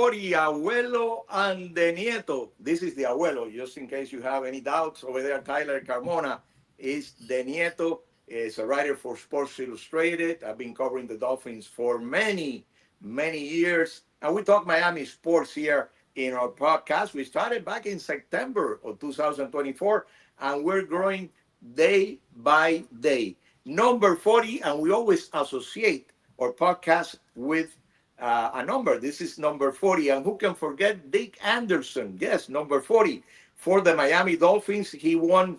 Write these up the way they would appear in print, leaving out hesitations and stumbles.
40, Abuelo and the Nieto. This is the Abuelo, just in case you have any doubts over there. Tyler Carmona is the Nieto. Is a writer for Sports Illustrated. I've been covering the Dolphins for many, many years. And we talk Miami sports here in our podcast. We started back in September of 2024, and we're growing day by day. Number 40, and we always associate our podcast with a number. This is number 40. And who can forget Dick Anderson? Yes, number 40 for the Miami Dolphins. He won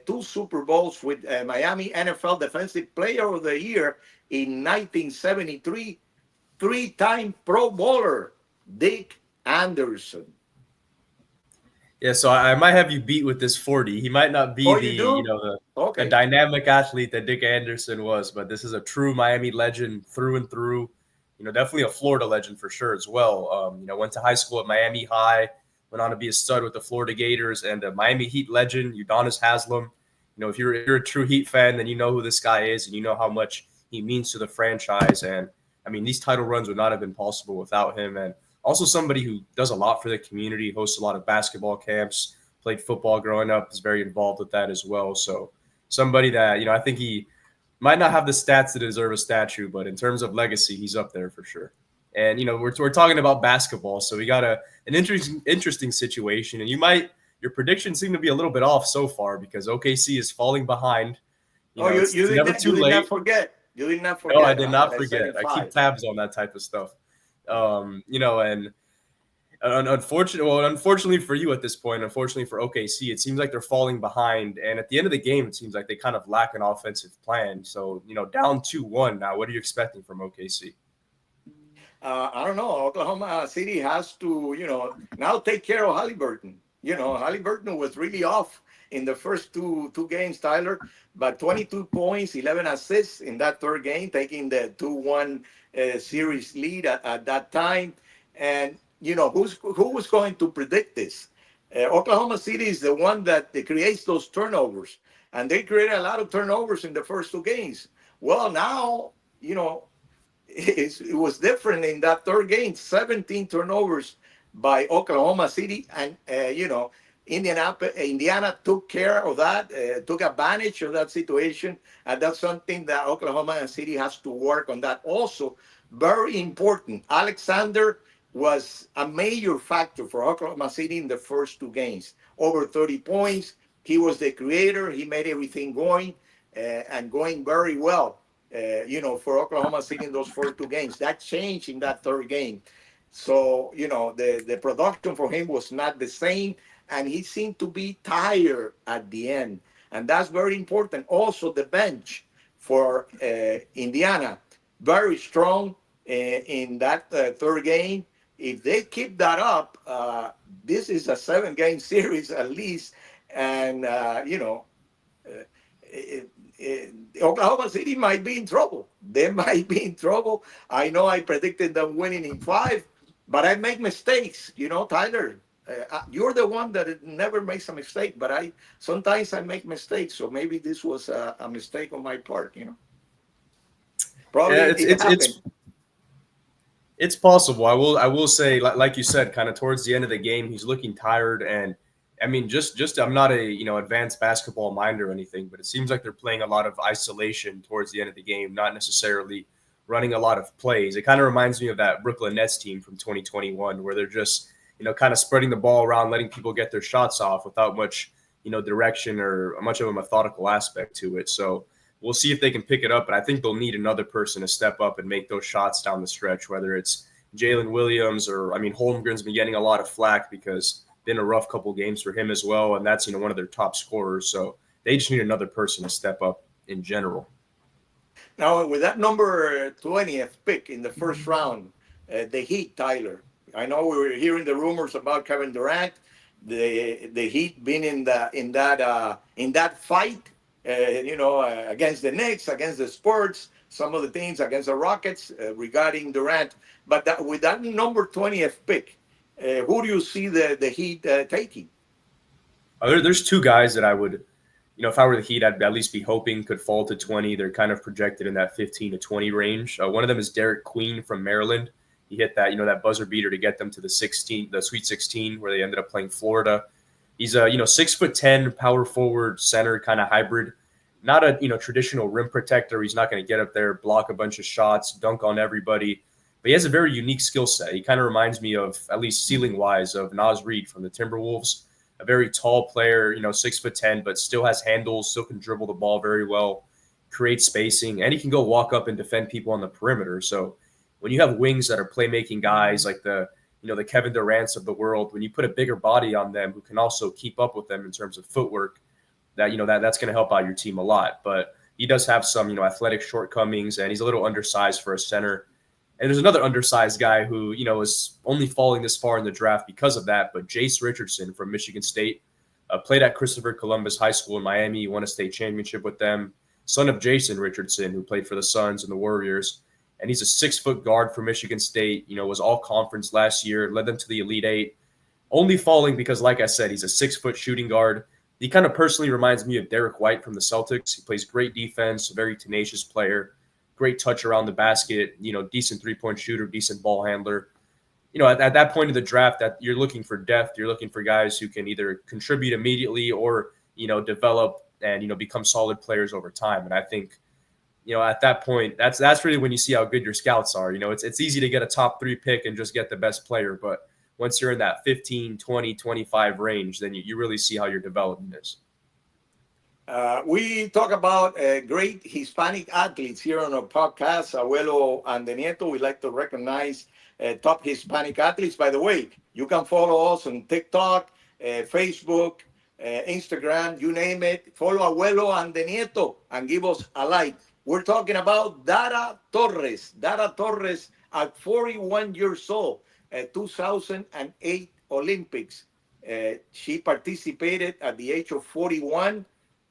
two Super Bowls with Miami, NFL Defensive Player of the Year in 1973. Three-time Pro Bowler, Dick Anderson. Yeah, so I might have you beat with this 40. He might not be Oh, the, you do? the Okay. dynamic athlete that Dick Anderson was, but this is a true Miami legend through and through. Definitely a Florida legend for sure as well. Went to high school at Miami High, went on to be a stud with the Florida Gators, and a Miami Heat legend, Udonis Haslem. If you're a true Heat fan, then you know who this guy is, and you know how much he means to the franchise. And I mean, these title runs would not have been possible without him. And also somebody who does a lot for the community, hosts a lot of basketball camps, played football growing up, is very involved with that as well. So somebody that, I think he might not have the stats to deserve a statue, but in terms of legacy, he's up there for sure. And, we're talking about basketball, so we got an interesting situation. And your predictions seem to be a little bit off so far because OKC is falling behind. Oh, It's never too you did not late. forget. You did not No, I forget did what not I said in forget. I keep five. tabs on that type of stuff. And unfortunately for you at this point, unfortunately for OKC, it seems like they're falling behind. And at the end of the game, it seems like they kind of lack an offensive plan. So, down 2-1 now, what are you expecting from OKC? I don't know. Oklahoma City has to, now take care of Halliburton. Halliburton was really off in the first two games, Tyler, but 22 points, 11 assists in that third game, taking the 2-1 series lead at that time. And who was going to predict this? Oklahoma City is the one that creates those turnovers, and they created a lot of turnovers in the first two games. Well, now it was different in that third game. 17 turnovers by Oklahoma City, and Indiana took care of that, took advantage of that situation, and that's something that Oklahoma City has to work on. That also very important. Alexander was a major factor for Oklahoma City in the first two games. Over 30 points. He was the creator. He made everything going and going very well. For Oklahoma City in those first two games. That changed in that third game. So, the production for him was not the same, and he seemed to be tired at the end. And that's very important. Also, the bench for Indiana, very strong in that third game. If they keep that up, this is a 7-game series at least. And, Oklahoma City might be in trouble. They might be in trouble. I know I predicted them winning in five, but I make mistakes. Tyler, you're the one that never makes a mistake, but sometimes I make mistakes. So maybe this was a mistake on my part. Probably Yeah, it happened. it's possible. I will say, like you said, kind of towards the end of the game, he's looking tired. And I mean, just I'm not a advanced basketball mind or anything, but it seems like they're playing a lot of isolation towards the end of the game, not necessarily running a lot of plays. It kind of reminds me of that Brooklyn Nets team from 2021, where they're just kind of spreading the ball around, letting people get their shots off without much direction or much of a methodical aspect to it. So we'll see if they can pick it up, but I think they'll need another person to step up and make those shots down the stretch, whether it's Jalen Williams or, I mean, Holmgren's been getting a lot of flack because been a rough couple games for him as well, and that's one of their top scorers. So they just need another person to step up in general. Now, with that number 20th pick in the first round, the Heat, Tyler. I know we were hearing the rumors about Kevin Durant, the Heat being in that fight, against the Knicks, against the Spurs, some of the things against the Rockets regarding Durant. But with that number 20th pick, who do you see the Heat taking? There's two guys that I would, if I were the Heat, I'd at least be hoping could fall to 20. They're kind of projected in that 15 to 20 range. One of them is Derek Queen from Maryland. He hit that, that buzzer beater to get them to the Sweet 16, where they ended up playing Florida. He's a 6'10" power forward center kind of hybrid, not a traditional rim protector. He's not going to get up there, block a bunch of shots, dunk on everybody. But he has a very unique skill set. He kind of reminds me of, at least ceiling wise, of Nas Reed from the Timberwolves. A very tall player, 6'10", but still has handles, still can dribble the ball very well, create spacing, and he can go walk up and defend people on the perimeter. So when you have wings that are playmaking guys like the Kevin Durant's of the world, when you put a bigger body on them who can also keep up with them in terms of footwork, that's going to help out your team a lot. But he does have some athletic shortcomings, and he's a little undersized for a center. And there's another undersized guy who is only falling this far in the draft because of that. But Jace Richardson from Michigan State played at Christopher Columbus High School in Miami, won a state championship with them. Son of Jason Richardson, who played for the Suns and the Warriors. And he's a 6-foot guard for Michigan State, was all conference last year, led them to the Elite Eight, only falling because, like I said, he's a 6-foot shooting guard. He kind of personally reminds me of Derek White from the Celtics. He plays great defense, a very tenacious player, great touch around the basket, decent three-point shooter, decent ball handler. At that point of the draft, that you're looking for depth, you're looking for guys who can either contribute immediately or, develop and, become solid players over time. And I think, at that point, that's really when you see how good your scouts are. It's easy to get a top 3 pick and just get the best player. But once you're in that 15, 20, 25 range, then you really see how your development is. We talk about great Hispanic athletes here on our podcast, Abuelo and Nieto. We like to recognize top Hispanic athletes. By the way, you can follow us on TikTok, Facebook, Instagram, you name it. Follow Abuelo and Nieto and give us a like. We're talking about Dara Torres. Dara Torres at 41 years old, 2008 Olympics. She participated at the age of 41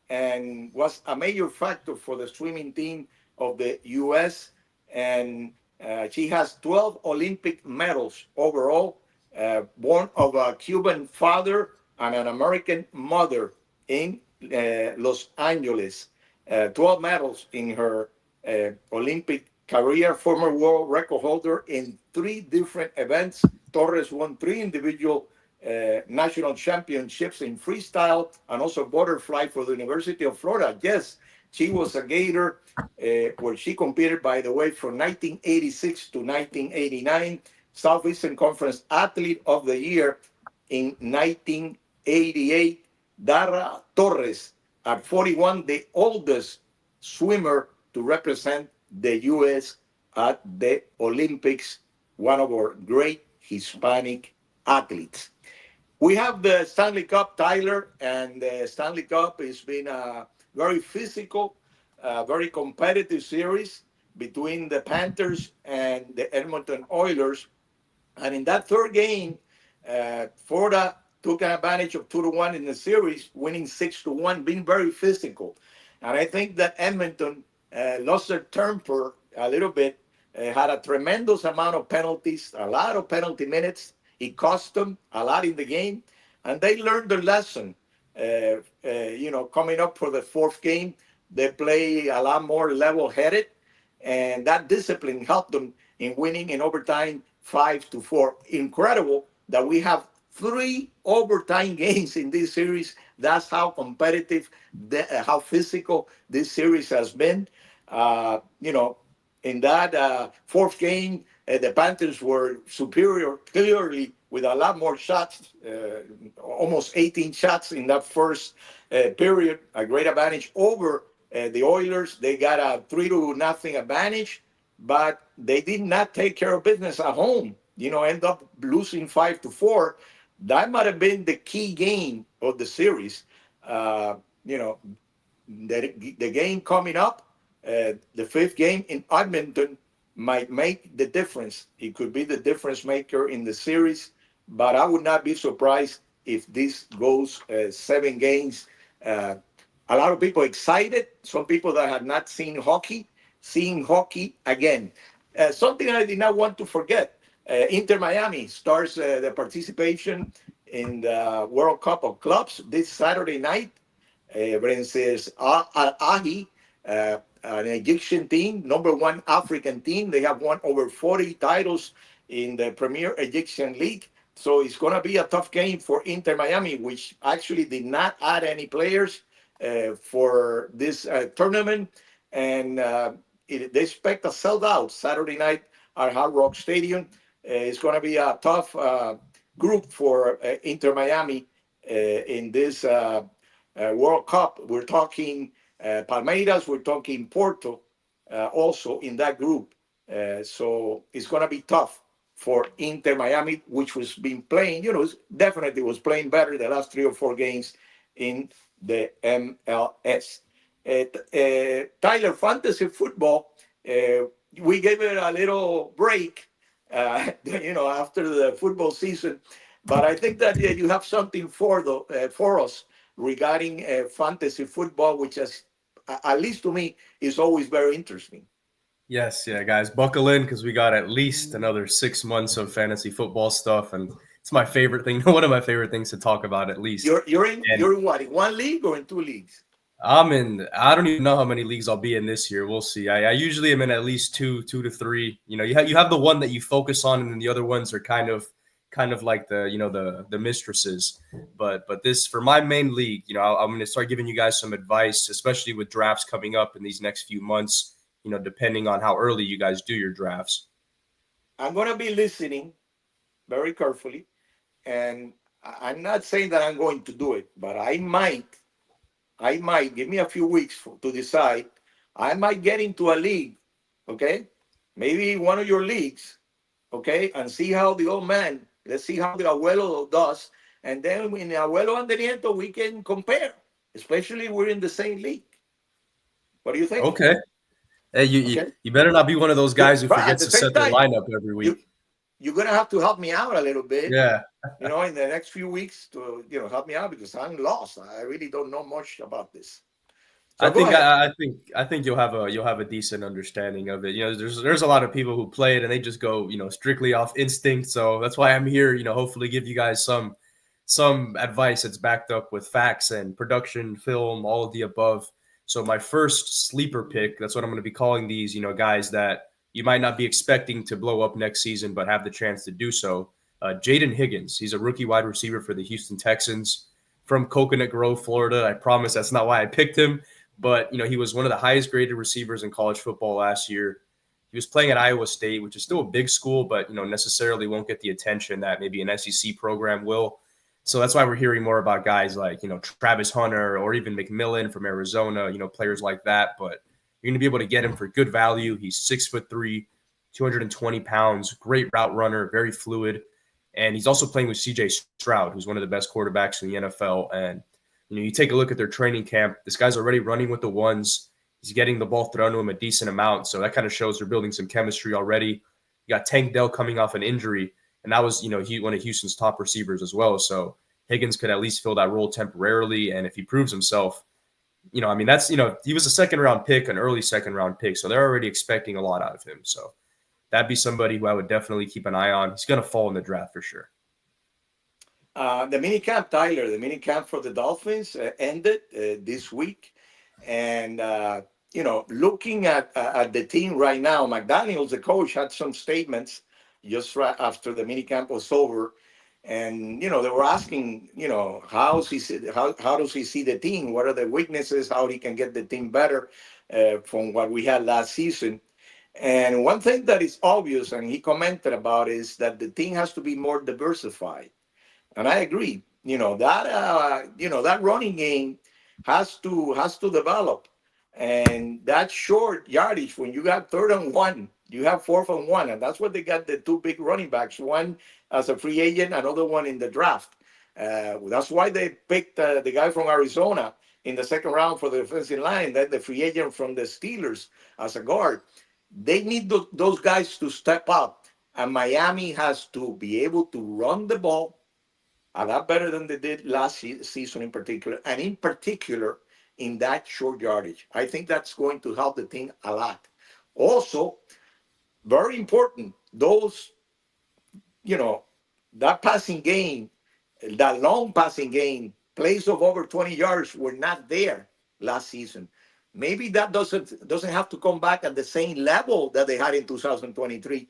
and was a major factor for the swimming team of the U.S. And she has 12 Olympic medals overall, born of a Cuban father and an American mother in Los Angeles. 12 medals in her Olympic career, former world record holder in 3 different events. Torres won 3 individual national championships in freestyle and also butterfly for the University of Florida. Yes, she was a Gator where she competed, by the way, from 1986 to 1989. Southeastern Conference Athlete of the Year in 1988. Dara Torres, at 41, the oldest swimmer to represent the U.S. at the Olympics, one of our great Hispanic athletes. We have the Stanley Cup, Tyler, and the Stanley Cup has been a very physical, very competitive series between the Panthers and the Edmonton Oilers. And in that third game, Florida took an advantage of 2-1 in the series, winning 6-1, being very physical. And I think that Edmonton lost their temper a little bit, had a tremendous amount of penalties, a lot of penalty minutes. It cost them a lot in the game, and they learned their lesson. Coming up for the fourth game, they play a lot more level-headed, and that discipline helped them in winning in overtime 5-4. Incredible that we have 3 overtime games in this series. That's how competitive, how physical this series has been. In that fourth game, the Panthers were superior clearly with a lot more shots, almost 18 shots in that first period, a great advantage over the Oilers. They got a 3-0 advantage, but they did not take care of business at home. End up losing 5-4. That might have been the key game of the series. The game coming up, the fifth game in Edmonton might make the difference. It could be the difference maker in the series, but I would not be surprised if this goes 7 games. A lot of people excited. Some people that had not seen hockey, seeing hockey again. Something I did not want to forget. Inter Miami starts the participation in the World Cup of Clubs this Saturday night versus Al Ahly, an Egyptian team, number 1 African team. They have won over 40 titles in the Premier Egyptian League. So it's going to be a tough game for Inter Miami, which actually did not add any players for this tournament. And they expect a sold out Saturday night at Hard Rock Stadium. It's going to be a tough group for Inter Miami in this World Cup. We're talking Palmeiras, we're talking Porto also in that group. So it's going to be tough for Inter Miami, which was been playing, definitely was playing better the last 3 or 4 games in the MLS. Tyler, fantasy football, we gave it a little break, after the football season. But I think that you have something for us regarding fantasy football, which is, at least to me, is always very interesting. Yes, yeah, guys, buckle in because we got at least another 6 months of fantasy football stuff, and it's my favorite thing. One of my favorite things to talk about, at least. And You're in what, in one league or in two leagues? I'm in. I don't even know how many leagues I'll be in this year. We'll see. I usually am in at least two to three. You have the one that you focus on, and then the other ones are kind of like the mistresses. But this for my main league, I'm going to start giving you guys some advice, especially with drafts coming up in these next few months. Depending on how early you guys do your drafts. I'm going to be listening very carefully, and I'm not saying that I'm going to do it, but I might give me a few weeks to decide. I might get into a league, okay? Maybe one of your leagues, okay, and see how the old man. Let's see how the Abuelo does, and then in the Abuelo and the Nieto we can compare. Especially we're in the same league. What do you think? Okay. Hey, you Okay, you better not be one of those guys who but at forgets the to same set their time, lineup every you week. you're gonna have to help me out a little bit, Yeah. in the next few weeks to help me out because I'm lost. I really don't know much about this. I So go think ahead. I think you'll have a decent understanding of it. There's a lot of people who play it and they just go strictly off instinct. So that's why I'm here. Hopefully give you guys some advice that's backed up with facts and production, film, all of the above. So my first sleeper pick, that's what I'm going to be calling these. Guys that you might not be expecting to blow up next season, but have the chance to do so. Jaden Higgins, he's a rookie wide receiver for the Houston Texans from Coconut Grove, Florida. I promise that's not why I picked him. But he was one of the highest graded receivers in college football last year. He was playing at Iowa State, which is still a big school, but necessarily won't get the attention that maybe an SEC program will. So that's why we're hearing more about guys like Travis Hunter or even McMillan from Arizona, players like that. But you're going to be able to get him for good value. He's 6'3", 220 pounds, great route runner, very fluid, and he's also playing with C.J. Stroud, who's one of the best quarterbacks in the NFL. And you take a look at their training camp. This guy's already running with the ones. He's getting the ball thrown to him a decent amount. So that kind of shows they're building some chemistry already. You got Tank Dell coming off an injury, and that was, one of Houston's top receivers as well. So Higgins could at least fill that role temporarily. And if he proves himself, that's, he was a second round pick, an early second round pick. So they're already expecting a lot out of him. So that'd be somebody who I would definitely keep an eye on. He's going to fall in the draft for sure. The mini camp, Tyler, the mini camp for the Dolphins ended this week, and looking at the team right now, McDaniel's, the coach, had some statements just right after the mini camp was over, and they were asking, how does he see the team? What are the weaknesses? How he can get the team better from what we had last season? And one thing that is obvious, and he commented about, is that the team has to be more diversified, and I agree. That running game has to develop, and that short yardage when you got third and one, you have fourth and one, and that's what they got the two big running backs. One as a free agent, another one in the draft. That's why they picked the guy from Arizona in the second round for the defensive line, then the free agent from the Steelers as a guard. They need those guys to step up, and Miami has to be able to run the ball a lot better than they did last season in particular, and in particular in that short yardage. I think that's going to help the team a lot. Also, very important, those, you know, that passing game, that long passing game, plays of over 20 yards were not there last season. Maybe that doesn't have to come back at the same level that they had in 2023,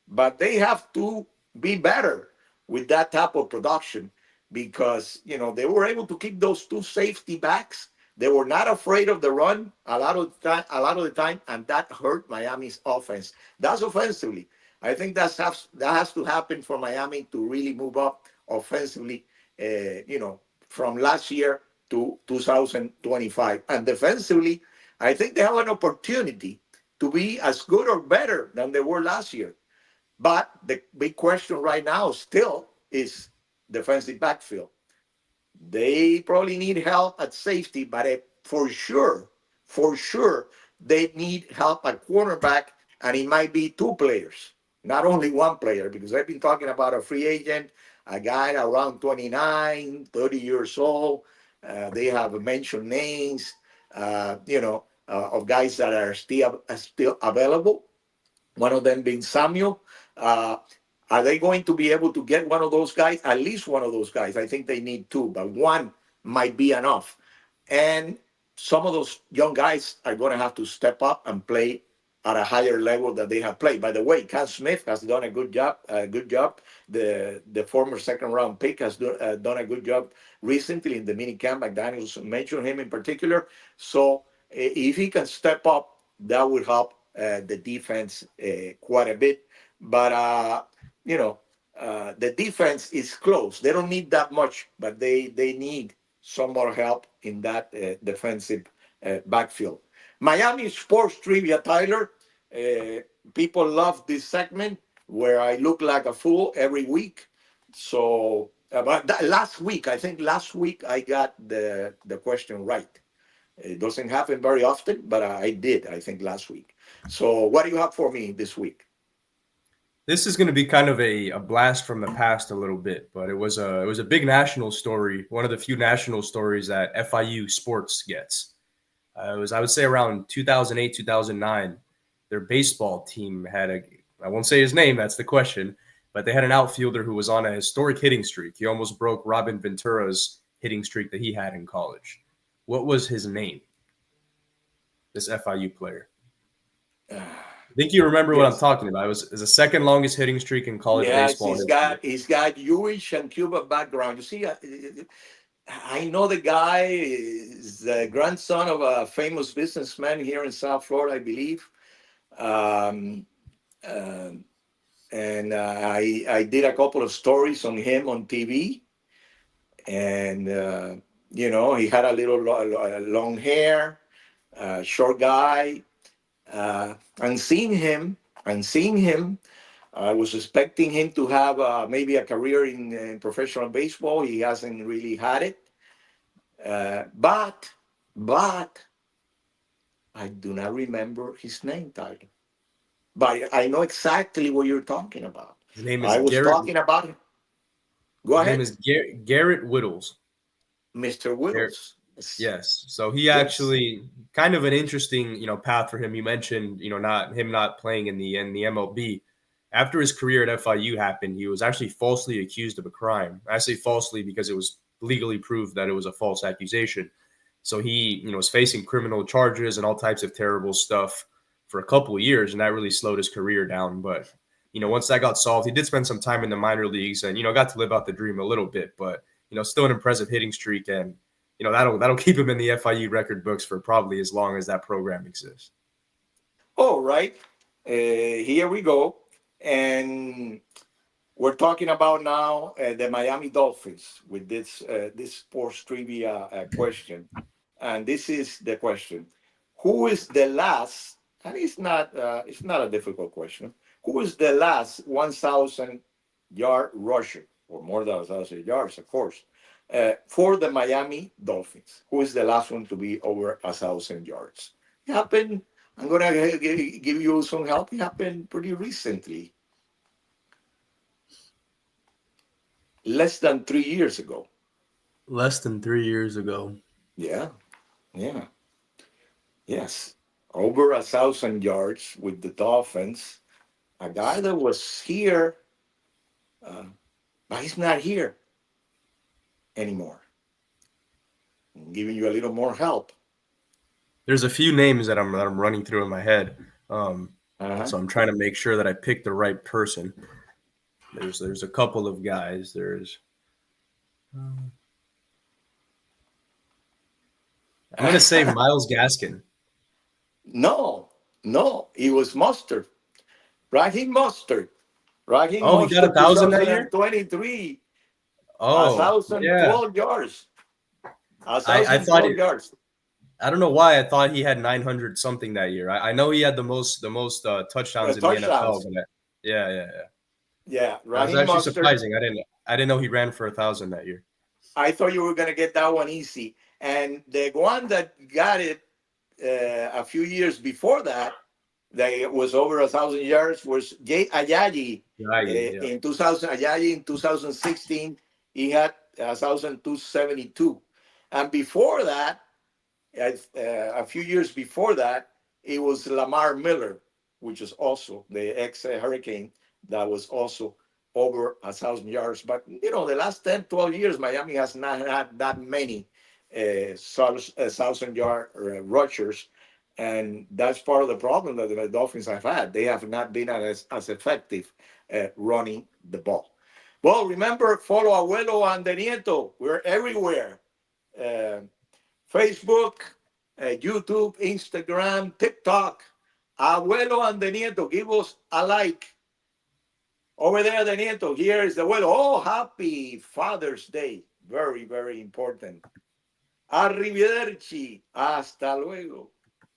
but they have to be better with that type of production because they were able to keep those two safety backs. They were not afraid of the run a lot of the time, and that hurt Miami's offense. That's offensively. I think that has to happen for Miami to really move up offensively. From last year to 2025, and defensively, I think they have an opportunity to be as good or better than they were last year. But the big question right now still is defensive backfield. They probably need help at safety, but for sure, they need help at cornerback, and it might be two players, not only one player, because I've been talking about a free agent, a guy around 29, 30 years old. They have mentioned names, of guys that are still available, one of them being Samuel. Uh, are they going to be able to get one of those guys? At least one of those guys. I think they need two, but one might be enough. And some of those young guys are going to have to step up and play at a higher level that they have played. By the way, Cam Smith has done a good job. The former second round pick has done a good job recently in the mini camp. McDaniels mentioned him in particular. So if he can step up, that would help the defense quite a bit. But the defense is close. They don't need that much, but they need some more help in that defensive backfield. Miami sports trivia, Tyler. Uh, People love this segment where I look like a fool every week. So, but last week I got the question right. It doesn't happen very often, but I did, I think, last week. So, what do you have for me this week? This is going to be kind of a blast from the past a little bit, but it was a big national story, one of the few national stories that FIU sports gets. It was, I would say, around 2008, 2009. Their baseball team had a, I won't say his name, that's the question, but they had an outfielder who was on a historic hitting streak. He almost broke Robin Ventura's hitting streak that he had in college. What was his name, this FIU player? I think you remember what I'm Yes. talking about. It was the second longest hitting streak in college Yes, baseball he's history. got he's got Jewish and Cuban background. You see, I know the guy is the grandson of a famous businessman here in South Florida, I believe. Um, um, and I did a couple of stories on him on TV, and he had a little long hair, short guy, and seeing him, I was expecting him to have maybe a career in professional baseball. He hasn't really had it, but I do not remember his name, Tyler. But I know exactly what you're talking about. His name is I was Garrett. talking about him. Go His name ahead, is Garrett Whittles. Mr. Wills. Yes. Yes. So he Yes. actually kind of an interesting, path for him. You mentioned, not playing in the MLB. After his career at FIU happened, he was actually falsely accused of a crime. I say falsely because it was legally proved that it was a false accusation. So he, was facing criminal charges and all types of terrible stuff for a couple of years, and that really slowed his career down. But once that got solved, he did spend some time in the minor leagues and got to live out the dream a little bit. But still an impressive hitting streak, and that'll keep him in the FIU record books for probably as long as that program exists. All right. Here we go. And we're talking about now the Miami Dolphins with this sports trivia question, and this is the question: Who is the last? And it's not a difficult question. Who is the last 1,000-yard rusher, or more than 1,000 yards, of course, for the Miami Dolphins? Who is the last one to be over 1,000 yards? It happened. I'm gonna give you some help. It happened pretty recently, less than 3 years ago. Less than 3 years ago. Yeah, yeah, yes. Over 1,000 yards with the Dolphins. A guy that was here, uh, but he's not here anymore. I'm giving you a little more help. There's a few names that I'm running through in my head. Uh-huh. So I'm trying to make sure that I pick the right person. There's a couple of guys. I'm gonna say Miles Gaskin. No, no, it was Mustard. Raheem Mustard. Raheem Oh, he got a Mustard thousand that year. 2023, Oh, yeah. 1,012 yards. I thought 1,012 it. yards. I don't know why I thought he had 900 something that year. I know he had the most touchdowns in the NFL, Touchdowns. but yeah. Yeah, That was Raheem actually Mustard. surprising. I didn't know he ran for 1,000 that year. I thought you were going to get that one easy. And the one that got it a few years before that, that was over 1,000 yards, was Jay Ayayi Yeah, yeah. in 2000. Ayayi in 2016, he had 1,272. And before that, a few years before that, it was Lamar Miller, which is also the ex Hurricane, that was also over 1,000 yards. But, the last 10, 12 years, Miami has not had that many 1,000 yard rushers. And that's part of the problem that the Dolphins have had. They have not been as effective running the ball. Well, remember, follow Abuelo and the Nieto. We're everywhere. Uh, Facebook, YouTube, Instagram, TikTok. Abuelo and the Nieto, give us a like. Over there, the Nieto. Here is the abuelo. Oh, happy Father's Day. Very, very important. Arrivederci. Hasta luego.